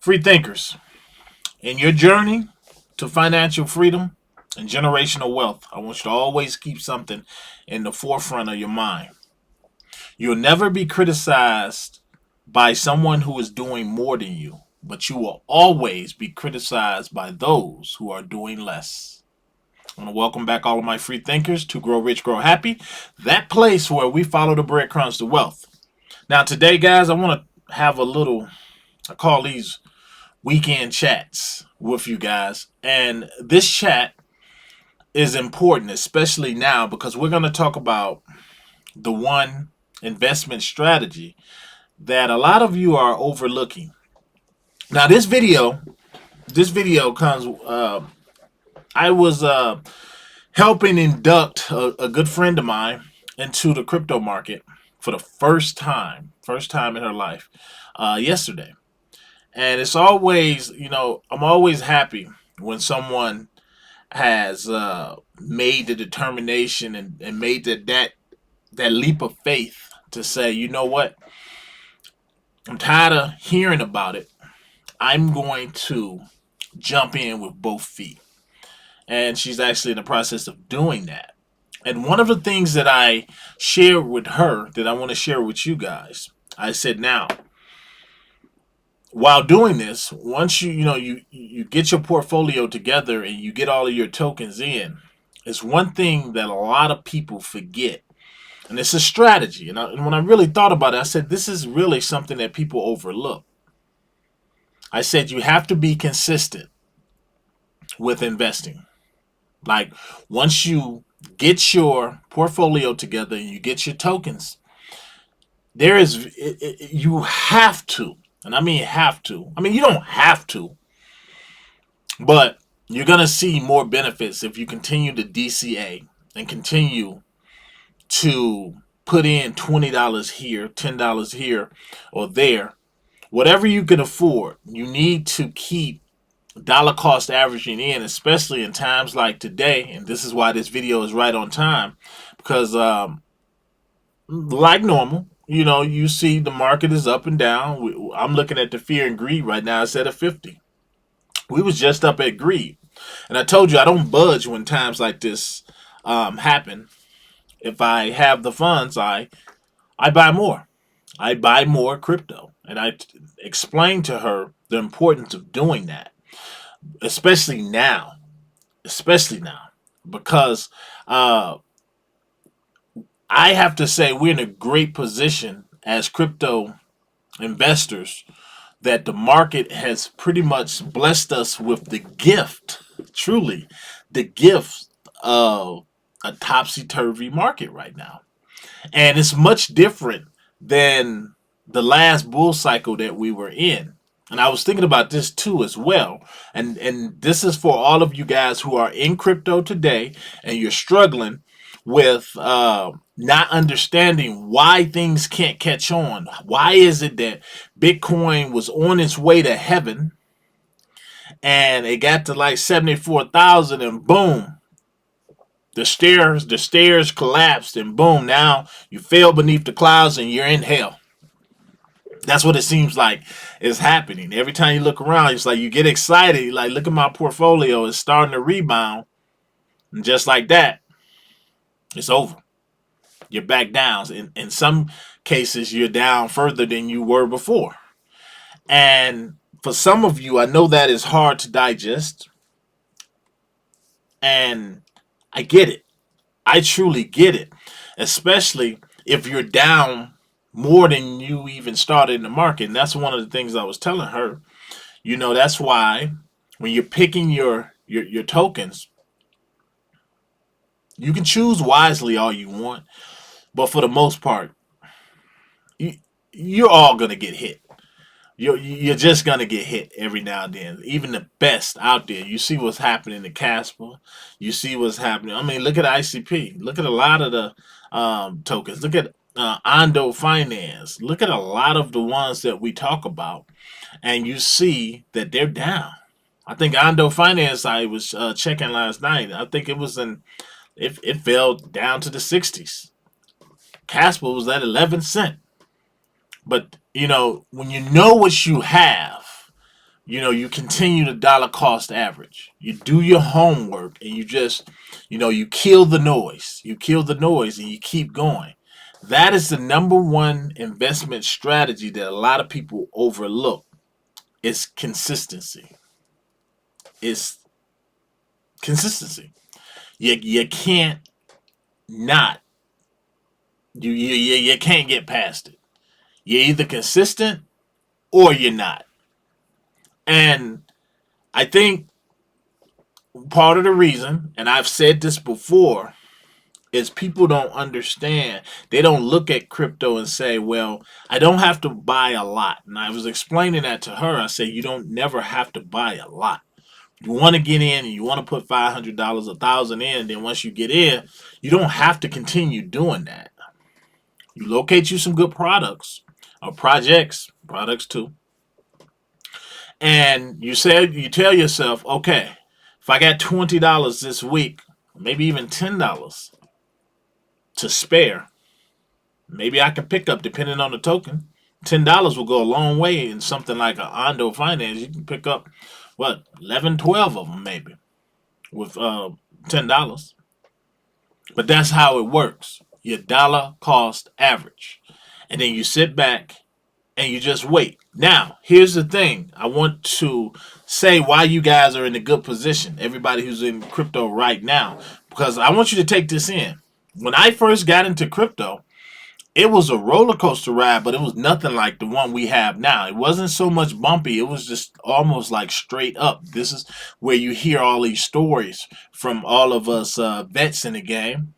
Free thinkers, in your journey to financial freedom and generational wealth, I want you to always keep something in the forefront of your mind. You'll never be criticized by someone who is doing more than you, but you will always be criticized by those who are doing less. I want to welcome back all of my free thinkers to Grow Rich, Grow Happy, that place where we follow the breadcrumbs to wealth. Now, today, guys, I want to have a little, I call these weekend chats with you guys. And this chat is important, especially now, because we're going to talk about the one investment strategy that a lot of you are overlooking. Now, this video comes. I was helping induct a good friend of mine into the crypto market for the first time in her life, yesterday. And it's always, I'm always happy when someone has made the determination and made that leap of faith to say, you know what, I'm tired of hearing about it. I'm going to jump in with both feet. And she's actually in the process of doing that. And one of the things that I shared with her that I want to share with you guys, I said, now, while doing this, once you get your portfolio together and you get all of your tokens in, it's one thing that a lot of people forget, and it's a strategy. And when I really thought about it, I said this is really something that people overlook. I said you have to be consistent with investing. Like, once you get your portfolio together and you get your tokens, you have to, and I mean have to. I mean, you don't have to, but you're going to see more benefits if you continue to DCA and continue to put in $20 here, $10 here or there. Whatever you can afford, you need to keep dollar cost averaging in, especially in times like today. And this is why this video is right on time, because like normal, you see the market is up and down. I'm looking at the fear and greed right now. It's at a 50. We was just up at greed. And I told you I don't budge when times like this happen. If I have the funds, I buy more. I buy more crypto. And I explained to her the importance of doing that, especially now. Especially now. Because I have to say we're in a great position as crypto investors, that the market has pretty much blessed us with the gift, truly, the gift of a topsy-turvy market right now. And it's much different than the last bull cycle that we were in. And I was thinking about this too as well. And this is for all of you guys who are in crypto today and you're struggling with not understanding why things can't catch on. Why is it that Bitcoin was on its way to heaven and it got to like 74,000 and boom, the stairs collapsed and boom, now you fell beneath the clouds and you're in hell. That's what it seems like is happening. Every time you look around, it's like you get excited. You're like, look at my portfolio. It's starting to rebound. And just like that, it's over. You're back down. In some cases, you're down further than you were before. And for some of you, I know that is hard to digest. And I get it. I truly get it. Especially if you're down more than you even started in the market. And that's one of the things I was telling her. That's why when you're picking your tokens, you can choose wisely all you want. But for the most part, you're all going to get hit. You're just going to get hit every now and then. Even the best out there. You see what's happening to Casper. You see what's happening. I mean, look at ICP. Look at a lot of the tokens. Look at Ondo Finance. Look at a lot of the ones that we talk about. And you see that they're down. I think Ondo Finance, I was checking last night. I think it fell down to the 60s. Casper was at 11 cents. But, when you know what you have, you continue to dollar cost average. You do your homework and you just, you kill the noise. You kill the noise and you keep going. That is the number one investment strategy that a lot of people overlook. It's consistency. It's consistency. You can't not. You can't get past it. You're either consistent or you're not. And I think part of the reason, and I've said this before, is people don't understand. They don't look at crypto and say, well, I don't have to buy a lot. And I was explaining that to her. I said, you don't never have to buy a lot. You want to get in and you want to put $500, $1,000 in. Then once you get in, you don't have to continue doing that. You locate you some good products or products too. And you tell yourself, okay, if I got $20 this week, maybe even $10 to spare, maybe I can pick up, depending on the token. $10 will go a long way in something like an Ondo Finance. You can pick up, 11, 12 of them maybe with $10. But that's how it works. Your dollar cost average. And then you sit back and you just wait. Now, here's the thing. I want to say why you guys are in a good position. Everybody who's in crypto right now. Because I want you to take this in. When I first got into crypto, it was a roller coaster ride, but it was nothing like the one we have now. It wasn't so much bumpy. It was just almost like straight up. This is where you hear all these stories from all of us vets in the game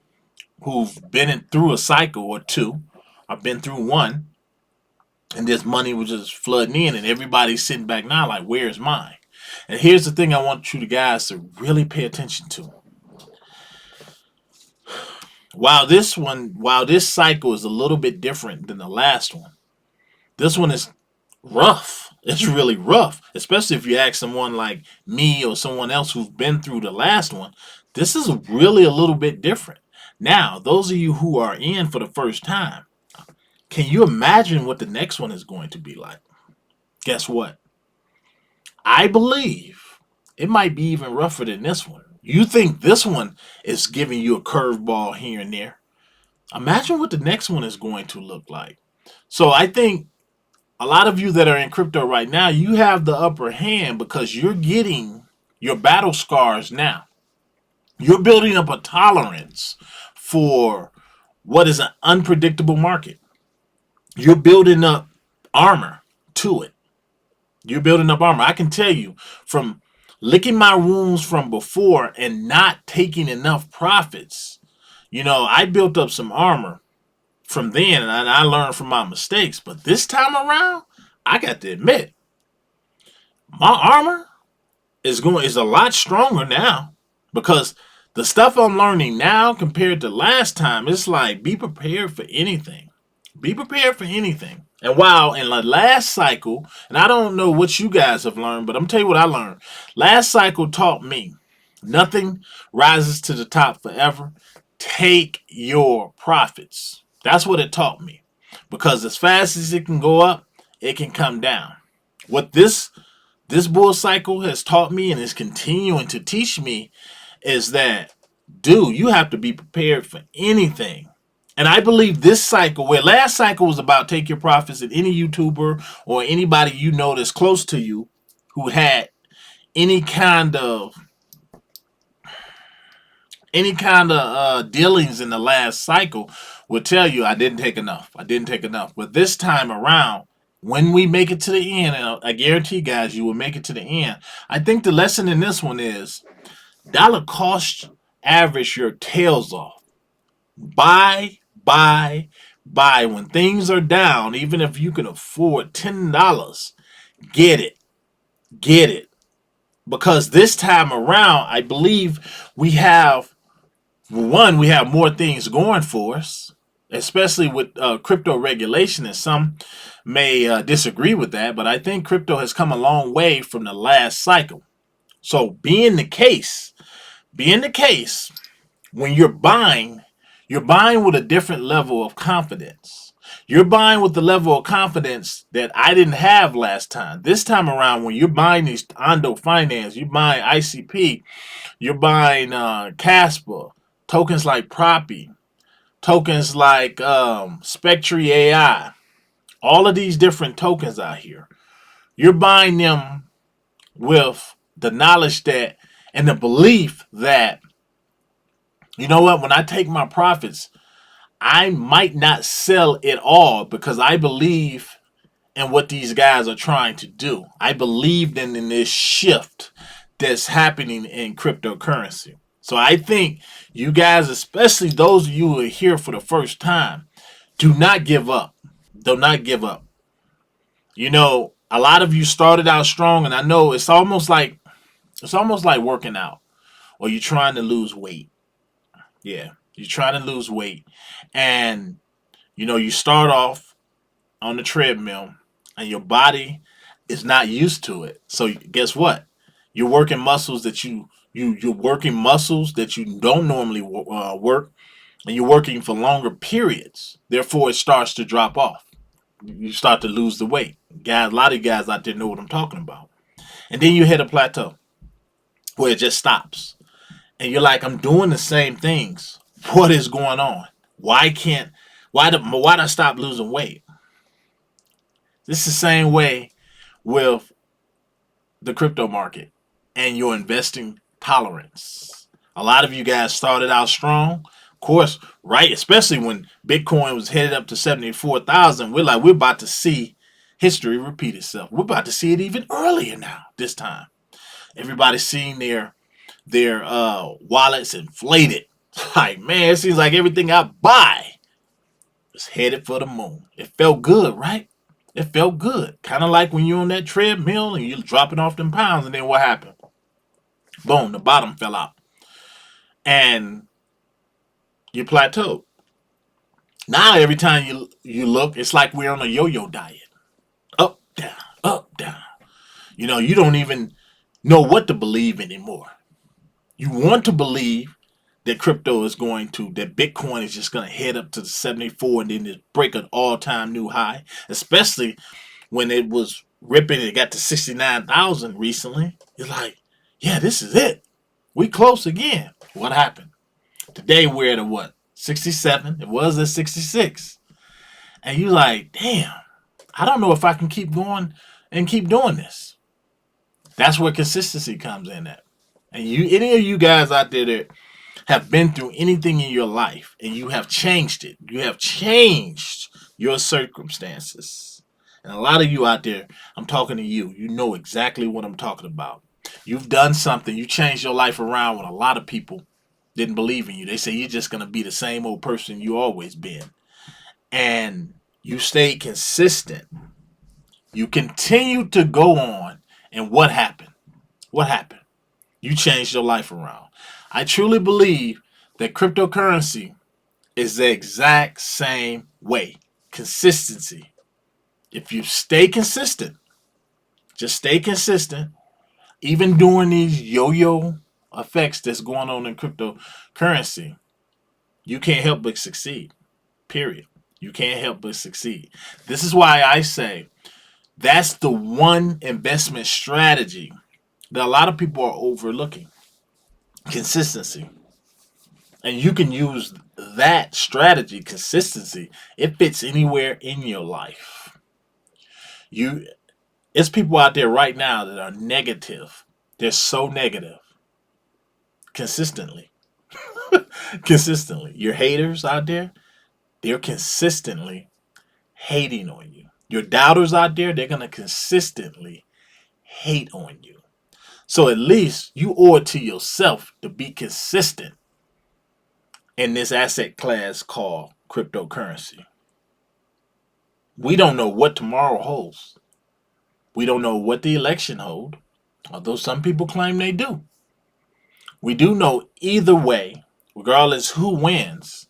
who've been through a cycle or two. I've been through one. And this money was just flooding in, and everybody's sitting back now like, where's mine? And here's the thing I want you guys to really pay attention to. While this cycle is a little bit different than the last one, this one is rough. It's really rough, especially if you ask someone like me or someone else who's been through the last one. This is really a little bit different. Now, those of you who are in for the first time, can you imagine what the next one is going to be like? Guess what? I believe it might be even rougher than this one. You think this one is giving you a curveball here and there. Imagine what the next one is going to look like. So I think a lot of you that are in crypto right now, you have the upper hand because you're getting your battle scars now. You're building up a tolerance for what is an unpredictable market. You're building up armor to it. You're building up armor. I can tell you from licking my wounds from before and not taking enough profits, I built up some armor from then and I learned from my mistakes. But this time around, I got to admit, my armor is a lot stronger now because the stuff I'm learning now compared to last time, it's like be prepared for anything. Be prepared for anything. And while in the last cycle, and I don't know what you guys have learned, but I'm telling you what I learned. Last cycle taught me nothing rises to the top forever. Take your profits. That's what it taught me. Because as fast as it can go up, it can come down. What this bull cycle has taught me and is continuing to teach me is that, dude, you have to be prepared for anything. And I believe this cycle, where last cycle was about take your profits, and any YouTuber or anybody you know that's close to you who had any kind of dealings in the last cycle would tell you I didn't take enough. But this time around, when we make it to the end, and I guarantee guys you will make it to the end, I think the lesson in this one is dollar cost average your tails off. Buy. When things are down, even if you can afford $10, get it. Because this time around, I believe we have more things going for us, especially with crypto regulation, and some may disagree with that, but I think crypto has come a long way from the last cycle. So being the case, when you're buying with a different level of confidence. You're buying with the level of confidence that I didn't have last time. This time around, when you're buying these Ondo Finance, you're buying ICP, you're buying Casper, tokens like Proppy, tokens like Spectre AI, all of these different tokens out here. You're buying them with the knowledge that and the belief that, you know what, when I take my profits, I might not sell it all because I believe in what these guys are trying to do. I believed in this shift that's happening in cryptocurrency. So I think you guys, especially those of you who are here for the first time, do not give up. Do not give up. You know, a lot of you started out strong, and I know it's almost like working out or you're trying to lose weight. Yeah, you're trying to lose weight, and you know you start off on the treadmill, and your body is not used to it. So guess what? You're working muscles that you're working muscles that you don't normally work, and you're working for longer periods. Therefore, it starts to drop off. You start to lose the weight. Guys, a lot of guys out there know what I'm talking about. And then you hit a plateau where it just stops. And you're like, I'm doing the same things. What is going on? Why did I stop losing weight? This is the same way with the crypto market and your investing tolerance. A lot of you guys started out strong. Of course, right? Especially when Bitcoin was headed up to 74,000. We're about to see history repeat itself. We're about to see it even earlier now, this time. Everybody's seeing their wallets inflated. Like, man, it seems like everything I buy is headed for the moon. It felt good, right? It felt good. Kind of like when you're on that treadmill and you're dropping off them pounds, and then what happened? Boom, the bottom fell out. And you plateaued. Now every time you look, it's like we're on a yo-yo diet. Up, down, up, down. You know, you don't even know what to believe anymore. You want to believe that that Bitcoin is just going to head up to the 74 and then just break an all-time new high, especially when it was ripping. It got to 69,000 recently. It's like, yeah, this is it. We close again. What happened? Today we're at what? 67. It was at 66. And you like, damn, I don't know if I can keep going and keep doing this. That's where consistency comes in at. And any of you guys out there that have been through anything in your life and you have changed it, you have changed your circumstances. And a lot of you out there, I'm talking to you. You know exactly what I'm talking about. You've done something. You changed your life around when a lot of people didn't believe in you. They say you're just going to be the same old person you always been. And you stayed consistent. You continued to go on. And what happened? What happened? You changed your life around. I truly believe that cryptocurrency is the exact same way. Consistency. If you stay consistent, just stay consistent, even during these yo-yo effects that's going on in cryptocurrency, you can't help but succeed. Period. You can't help but succeed. This is why I say that's the one investment strategy that a lot of people are overlooking. Consistency. And you can use that strategy, consistency. It fits anywhere in your life. It's people out there right now that are negative. They're so negative. Consistently. Consistently. Your haters out there, they're consistently hating on you. Your doubters out there, they're going to consistently hate on you. So at least you owe it to yourself to be consistent in this asset class called cryptocurrency. We don't know what tomorrow holds. We don't know what the election holds, although some people claim they do. We do know either way, regardless who wins,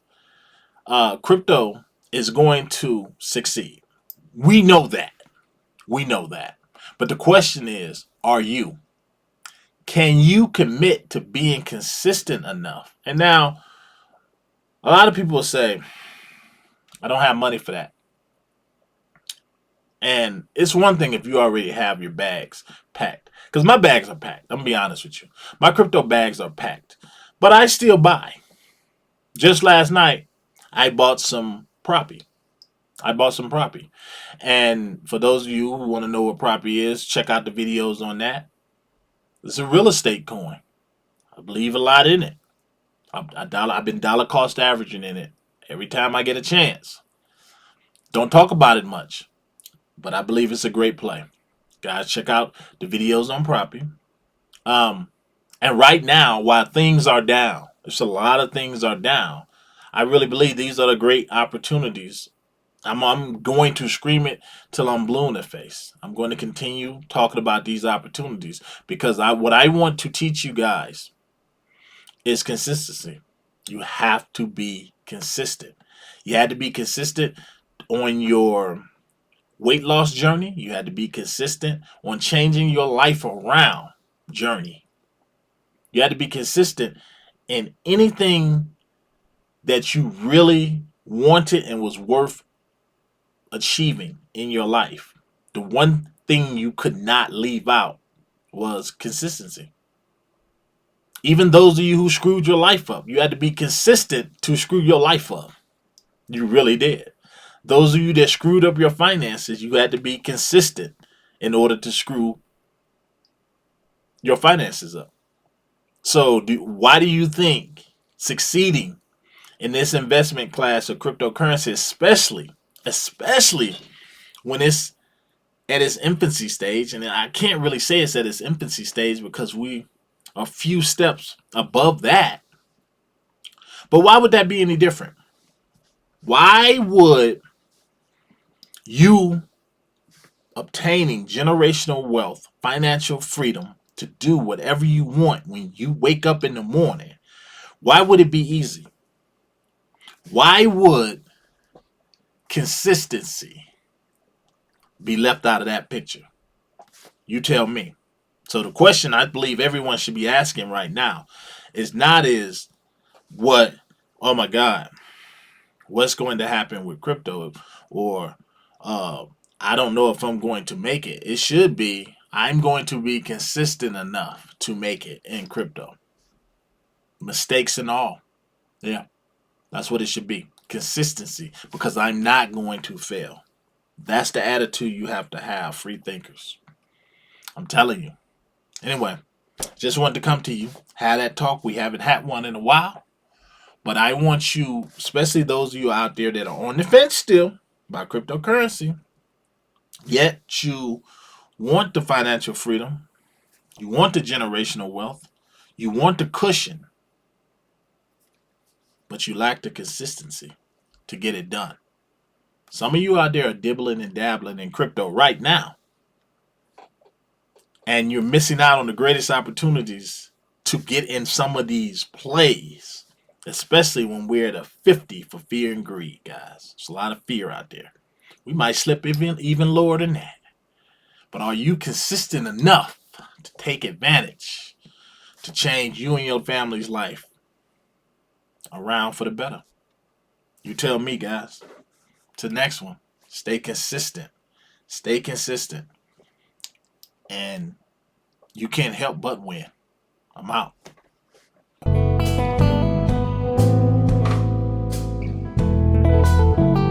crypto is going to succeed. We know that. We know that. But the question is, are you? Can you commit to being consistent enough? And now, a lot of people will say, I don't have money for that. And it's one thing if you already have your bags packed. Because my bags are packed. I'm going to be honest with you. My crypto bags are packed. But I still buy. Just last night, I bought some property. And for those of you who want to know what property is, check out the videos on that. It's a real estate coin. I believe a lot in it. I've been dollar cost averaging in it every time I get a chance. Don't talk about it much, but I believe it's a great play. Guys, check out the videos on property. And right now, while things are down, there's a lot of things are down. I really believe these are the great opportunities. I'm going to scream it till I'm blue in the face. I'm going to continue talking about these opportunities because what I want to teach you guys is consistency. You have to be consistent. You had to be consistent on your weight loss journey. You had to be consistent on changing your life around journey. You had to be consistent in anything that you really wanted and was worth achieving in your life. The one thing you could not leave out was consistency. Even those of you who screwed your life up, you had to be consistent to screw your life up. You really did. Those of you that screwed up your finances, you had to be consistent in order to screw your finances up. So why do you think succeeding in this investment class of cryptocurrency, especially when it's at its infancy stage, and I can't really say it's at its infancy stage because we are a few steps above that. But why would that be any different? Why would you obtaining generational wealth, financial freedom to do whatever you want when you wake up in the morning, why would it be easy? Why would consistency be left out of that picture? You tell me. So the question I believe everyone should be asking right now is not what, oh my God, what's going to happen with crypto, or I don't know if I'm going to make it. It should be, I'm going to be consistent enough to make it in crypto. Mistakes and all. Yeah, that's what it should be. Consistency, because I'm not going to fail. That's the attitude you have to have, free thinkers. I'm telling you. Anyway, just wanted to come to you, have that talk. We haven't had one in a while. But I want you, especially those of you out there that are on the fence still about cryptocurrency, yet you want the financial freedom, you want the generational wealth, you want the cushion, but you lack the consistency to get it done. Some of you out there are dibbling and dabbling in crypto right now, and you're missing out on the greatest opportunities to get in some of these plays, especially when we're at a 50 for fear and greed, guys. There's a lot of fear out there. We might slip even lower than that. But are you consistent enough to take advantage to change you and your family's life around for the better? You tell me, guys. To the next one. Stay consistent. Stay consistent. And you can't help but win. I'm out.